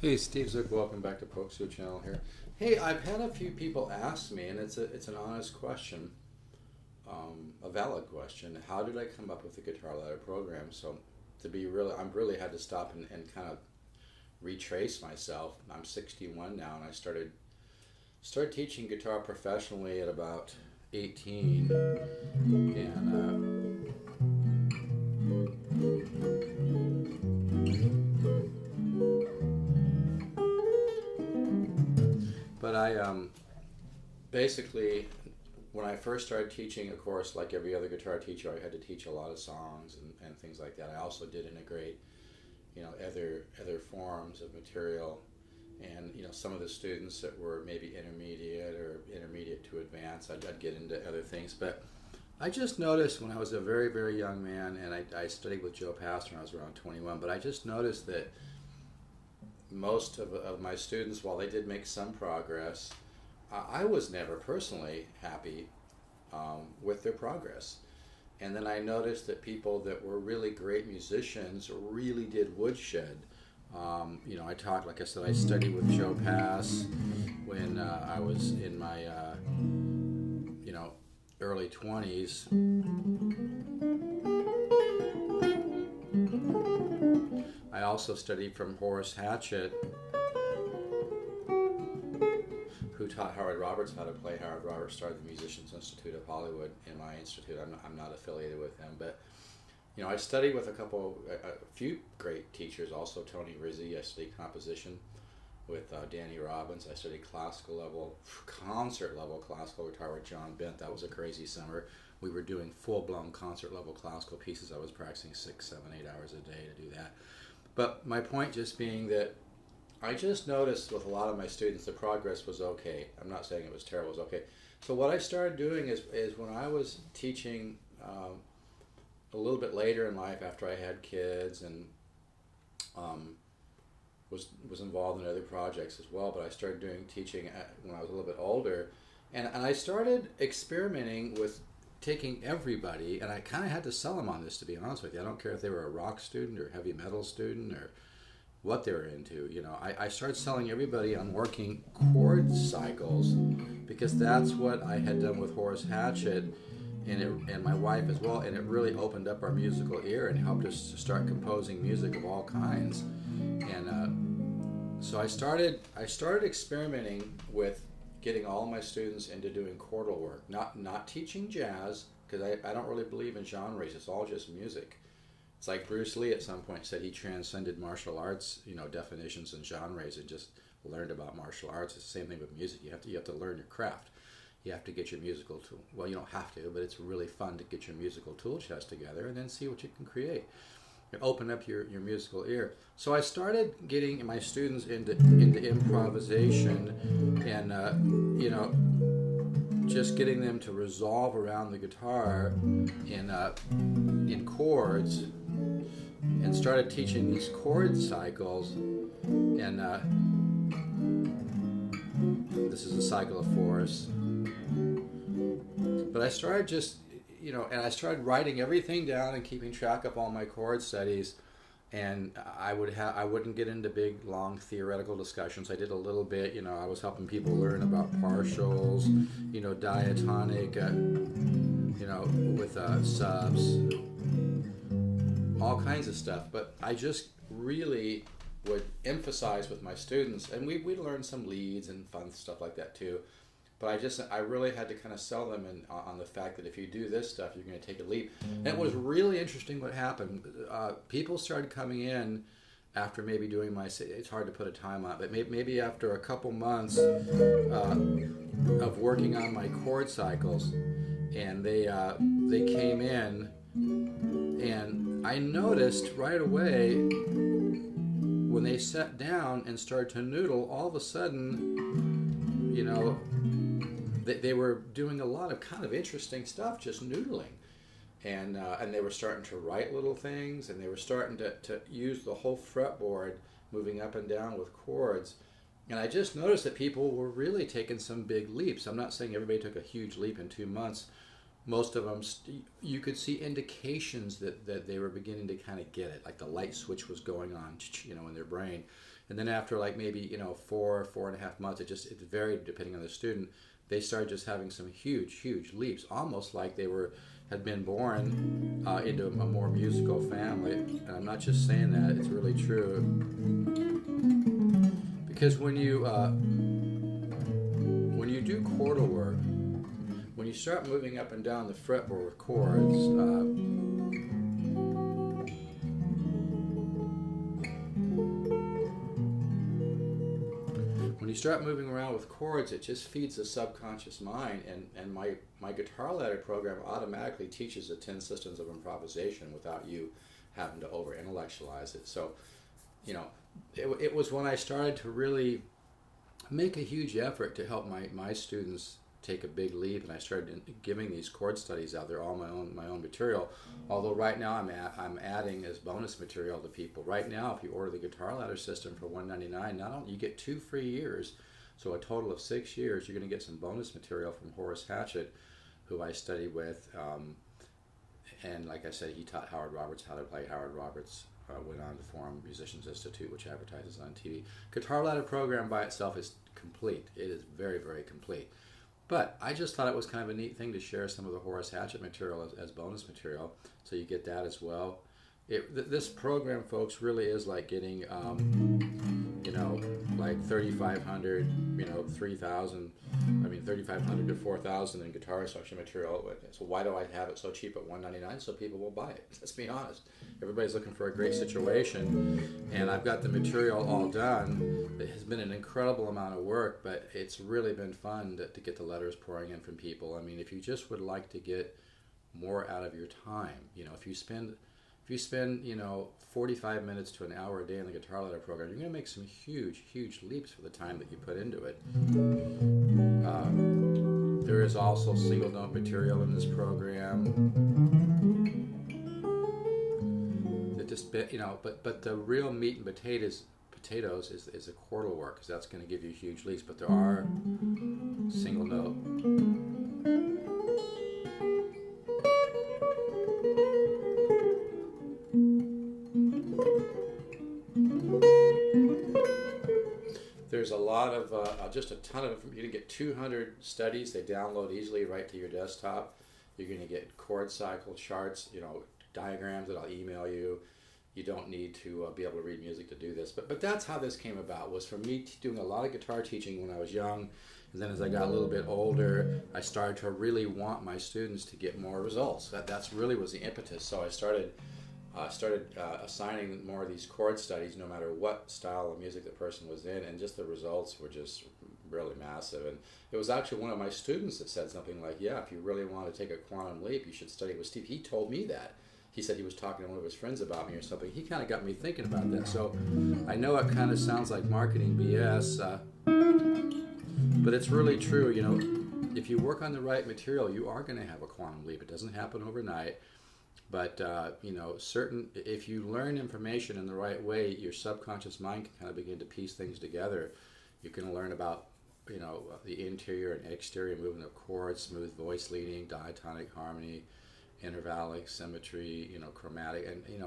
Hey, Steve Zook, welcome back to Pokesoo Channel here. Hey, I've had a few people ask me, and it's an honest question, a valid question. How did I come up with the guitar ladder program? So, to be really, I'm really had to stop and kind of retrace myself. I'm 61 now, and I started teaching guitar professionally at about 18, and but I basically, when I first started teaching, of course, like every other guitar teacher, I had to teach a lot of songs and things like that. I also did integrate, other forms of material, and some of the students that were maybe intermediate or intermediate to advanced, I'd get into other things. But I just noticed when I was a very, very young man, and I studied with Joe Pass when I was around 21, but I just noticed that most of my students, while they did make some progress, I was never personally happy with their progress. And then I noticed that people that were really great musicians really did woodshed. I talked, like I said, I studied with Joe Pass when I was in my, early 20s. I also studied from Horace Hatchett, who taught Howard Roberts how to play. Howard Roberts started the Musicians Institute of Hollywood in my institute. I'm not affiliated with them, but I studied with a few great teachers. Also Tony Rizzi. I studied composition with Danny Robbins. I studied concert level classical guitar with John Bent. That was a crazy summer. We were doing full-blown concert level classical pieces. I was practicing 6, 7, 8 hours a day to do that. But my point just being that I just noticed with a lot of my students the progress was okay. I'm not saying it was terrible, it was okay. So what I started doing is when I was teaching a little bit later in life, after I had kids and was involved in other projects as well, but I started doing teaching when I was a little bit older, and I started experimenting with taking everybody, and I kind of had to sell them on this, to be honest with you. I don't care if they were a rock student or heavy metal student or what they were into. I started selling everybody on working chord cycles, because that's what I had done with Horace Hatchett and my wife as well, and it really opened up our musical ear and helped us to start composing music of all kinds. And so I started experimenting with getting all my students into doing chordal work, not teaching jazz, because I don't really believe in genres. It's all just music. It's like Bruce Lee at some point said he transcended martial arts, definitions and genres, and just learned about martial arts. It's the same thing with music. You have to learn your craft. You have to get your musical tool. Well, you don't have to, but it's really fun to get your musical tool chest together and then see what you can create. You open up your musical ear. So I started getting my students into improvisation and just getting them to resolve around the guitar in chords, and started teaching these chord cycles. And this is a cycle of fours. But I started and I started writing everything down and keeping track of all my chord studies. And I wouldn't get into big, long theoretical discussions. I did a little bit. I was helping people learn about partials, diatonic, with subs, all kinds of stuff. But I just really would emphasize with my students, and we learned some leads and fun stuff like that too. But I really had to kind of sell them on the fact that if you do this stuff, you're going to take a leap. And it was really interesting what happened. People started coming in after maybe doing it's hard to put a time on it, but maybe after a couple months of working on my chord cycles, and they came in, and I noticed right away when they sat down and started to noodle, all of a sudden, they were doing a lot of kind of interesting stuff, just noodling, and they were starting to write little things, and they were starting to use the whole fretboard, moving up and down with chords. And I just noticed that people were really taking some big leaps. I'm not saying everybody took a huge leap in 2 months. Most of them, you could see indications that they were beginning to kind of get it, like the light switch was going on, in their brain. And then after like maybe 4.5 months, it varied depending on the student. They started just having some huge leaps, almost like they had been born into a more musical family. And I'm not just saying that; it's really true. Because when you do chordal work, when you start moving up and down the fretboard with chords, when you start moving around with chords, it just feeds the subconscious mind, and my guitar ladder program automatically teaches the 10 systems of improvisation without you having to over intellectualize it. So, it was when I started to really make a huge effort to help my students take a big leap, and I started giving these chord studies out there, all my own material. Although right now I'm adding as bonus material to people. Right now, if you order the Guitar Ladder System for $199, not only you get 2 free years, so a total of 6 years. You're going to get some bonus material from Horace Hatchett, who I studied with, and like I said, he taught Howard Roberts how to play. Howard Roberts went on to form Musicians Institute, which advertises on TV. Guitar Ladder program by itself is complete. It is very, very complete. But I just thought it was kind of a neat thing to share some of the Horace Hatchett material as bonus material, so you get that as well. This program, folks, really is like getting, like 3,500, 3,000, 3,500 to 4,000 in guitar instruction material. So why do I have it so cheap at $199? So people will buy it. Let's be honest. Everybody's looking for a great situation, and I've got the material all done. It has been an incredible amount of work, but it's really been fun to get the letters pouring in from people. I mean, if you just would like to get more out of your time, if you spend 45 minutes to an hour a day in the Guitar Ladder program, you're going to make some huge leaps for the time that you put into it. There is also single note material in this program. But the real meat and potatoes is the chordal work, because that's going to give you huge leaps. But there are single note. There's a lot of, just a ton of, you can get 200 studies. They download easily right to your desktop. You're going to get chord cycle charts, diagrams that I'll email you. You don't need to be able to read music to do this. But that's how this came about, was from me doing a lot of guitar teaching when I was young. And then as I got a little bit older, I started to really want my students to get more results. That's really was the impetus. So I started assigning more of these chord studies, no matter what style of music the person was in, and just the results were just really massive. And it was actually one of my students that said something like, yeah, if you really want to take a quantum leap, you should study with Steve. He told me that. He said he was talking to one of his friends about me or something. He kind of got me thinking about that. So I know it kind of sounds like marketing BS, but it's really true. If you work on the right material, you are going to have a quantum leap. It doesn't happen overnight. But, if you learn information in the right way, your subconscious mind can kind of begin to piece things together. You can learn about, the interior and exterior movement of chords, smooth voice leading, diatonic harmony, intervallic, symmetry, chromatic, and,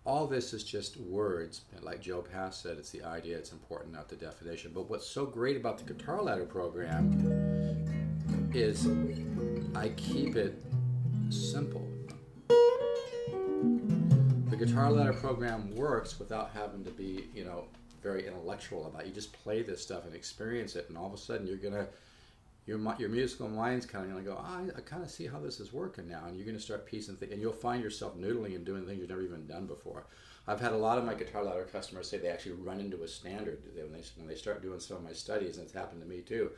all this is just words. And like Joe Pass said, it's the idea, it's important, not the definition. But what's so great about the Guitar Ladder program is I keep it simple. The Guitar Ladder program works without having to be, very intellectual about it. You just play this stuff and experience it, and all of a sudden your musical mind's kind of going to go, I kind of see how this is working now, and you're going to start piecing things, and you'll find yourself noodling and doing things you've never even done before. I've had a lot of my Guitar Ladder customers say they actually run into a standard when they start doing some of my studies, and it's happened to me too.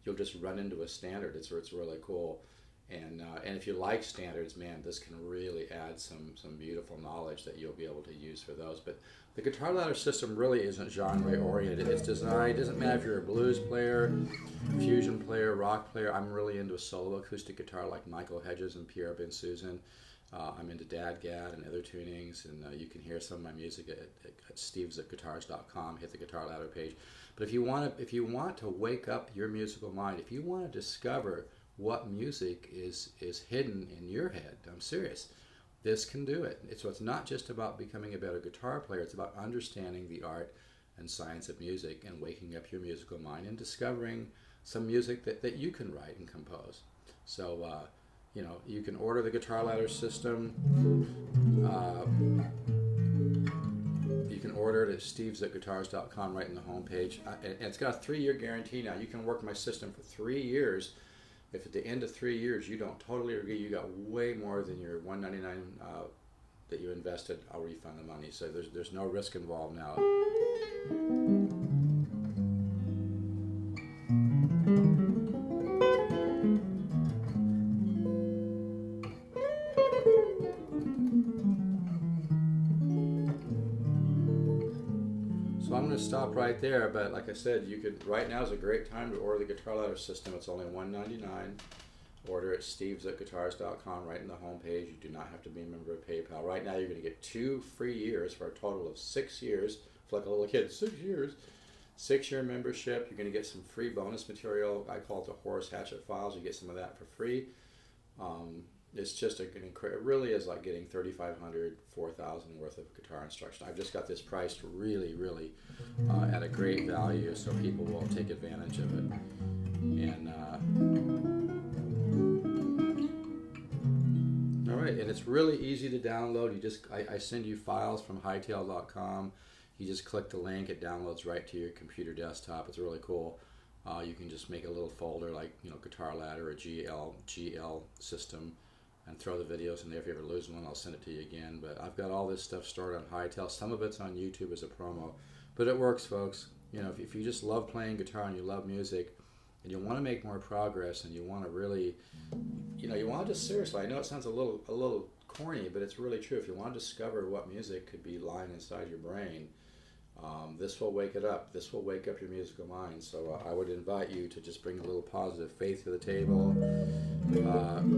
You'll just run into a standard. It's really cool. And if you like standards, man, this can really add some beautiful knowledge that you'll be able to use for those. But the Guitar Ladder System really isn't genre-oriented. It's designed, it doesn't matter if you're a blues player, fusion player, rock player. I'm really into solo acoustic guitar like Michael Hedges and Pierre Bensusan. I'm into DADGAD and other tunings, and you can hear some of my music at stevesguitars.com. Hit the Guitar Ladder page. But if you want to wake up your musical mind, if you want to discover what music is hidden in your head, I'm serious, this can do it. So it's not just about becoming a better guitar player, it's about understanding the art and science of music and waking up your musical mind and discovering some music that you can write and compose. So, you know, you can order the Guitar Ladder System. You can order it at stevesguitars.com right in the homepage. And it's got a 3-year guarantee now. You can work my system for 3 years. If at the end of 3 years you don't totally agree, you got way more than your $199 that you invested, I'll refund the money. So there's no risk involved now. So I'm going to stop right there, but like I said, you could, right now is a great time to order the Guitar Ladder System. It's only $199. Order at stevesguitars.com right in the homepage. You do not have to be a member of PayPal. Right now you're going to get 2 free years for a total of 6 years. It's like a little kid, 6 years. 6-year membership. You're going to get some free bonus material. I call it the Horse Hatchet Files. You get some of that for free. It's just it really is like getting 3,500, 4,000 worth of guitar instruction. I've just got this priced really, really at a great value, so people will take advantage of it. And all right, and it's really easy to download. You just I send you files from hightail.com. You just click the link, it downloads right to your computer desktop. It's really cool. You can just make a little folder like, you know, Guitar Ladder or GL system, and throw the videos in there. If you ever lose one, I'll send it to you again. But I've got all this stuff stored on Hightail. Some of it's on YouTube as a promo, but it works, folks. You know, if you just love playing guitar and you love music, and you want to make more progress, and you want to really, you know, you want to just seriously. I know it sounds a little corny, but it's really true. If you want to discover what music could be lying inside your brain, this will wake it up. This will wake up your musical mind. So I would invite you to just bring a little positive faith to the table.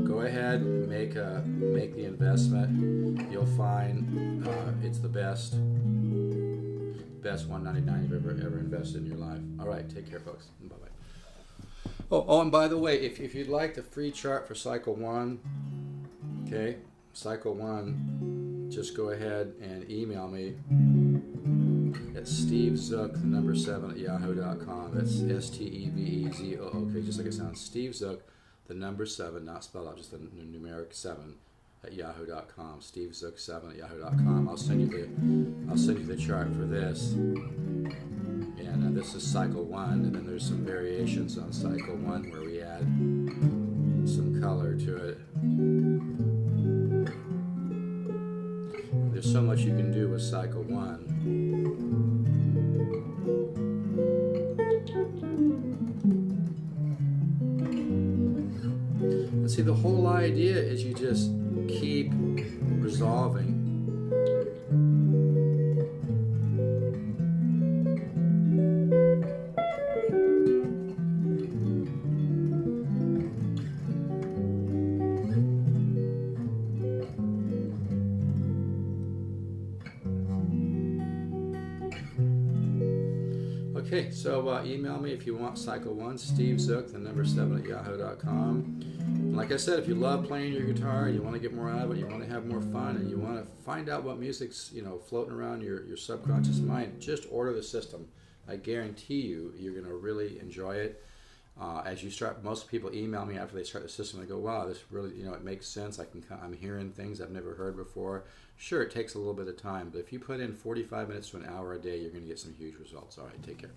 Go ahead, make the investment. You'll find it's the best $199 you've ever invested in your life. All right, take care, folks. Bye bye. Oh, and by the way, if you'd like the free chart for cycle 1, okay, cycle 1, just go ahead and email me at stevezook7 @yahoo.com. That's STEVEZOOK, just like it sounds. Stevezook, 7, not spelled out, just the numeric 7 @yahoo.com. Stevezook7 @yahoo.com. I'll send you the chart for this. And this is cycle 1, and then there's some variations on cycle 1 where we add some color to it. There's so much you can do with cycle 1. And see, the whole idea is you just keep resolving. Okay, so email me if you want cycle 1, stevezook, 7 @yahoo.com. Like I said, if you love playing your guitar, you want to get more out of it, you want to have more fun, and you want to find out what music's, you know, floating around your subconscious mind, just order the system. I guarantee you're going to really enjoy it. As you start, most people email me after they start the system. They go, "Wow, this really, you know, it makes sense. I'm hearing things I've never heard before." Sure, it takes a little bit of time, but if you put in 45 minutes to an hour a day, you're going to get some huge results. All right, take care.